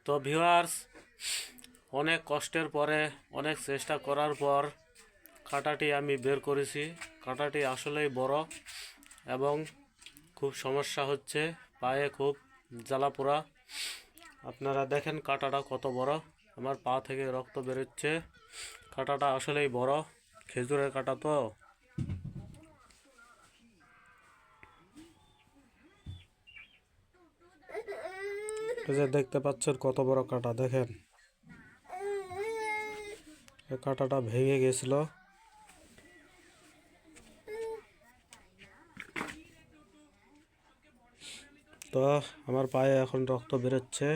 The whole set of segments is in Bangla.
তো ভিউয়ার্স, অনেক কষ্টের পরে অনেক চেষ্টা করার পর কাঁটাটি আমি বের করেছি। কাঁটাটি আসলেই বড় এবং খুব সমস্যা হচ্ছে, পায়ে খুব জ্বালা পোড়া। আপনারা দেখেন কাঁটাটা কত বড়, আমার পা থেকে রক্ত বেরোচ্ছে। কাঁটাটা আসলেই বড়, খেজুরের কাঁটা তো। এই যে দেখতে পাচ্ছেন কত বড় কাঁটা, দেখেন এই কাঁটাটা ভেঙে গেছিল। তো আমার পায়ে এখন রক্ত বেরোচ্ছে।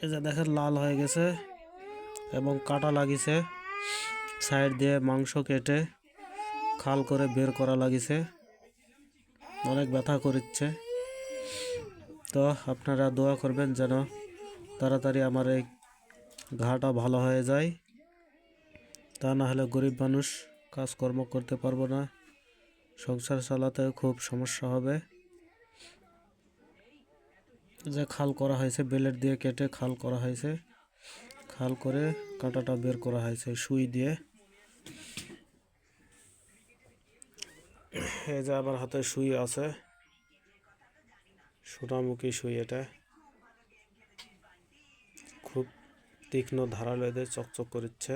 এই যে দেখেন লাল হয়ে গেছে এবং কাঁটা লাগিছে, সাইড দিয়ে মাংস কেটে খাল করে বের করা লাগিছে, অনেক ব্যথা করছে। তো আপনারা দোয়া করবেন যেন তাড়াতাড়ি আমার এই ঘাটা ভালো হয়ে যায়, তা না হলে গরিব মানুষ কাজকর্ম করতে পারবো না, সংসার চালাতে খুব সমস্যা হবে। যে খাল করা হয়েছে, ব্লেড দিয়ে কেটে খাল করা হয়েছে, খাল করে কাঁটাটা বের করা হয়েছে সুই দিয়ে। এই যে আমার হাতে সুই আছে, সোনামুখী সুই, এটা খুব তীক্ষ্ণ ধারালো, এদের চকচক করছে।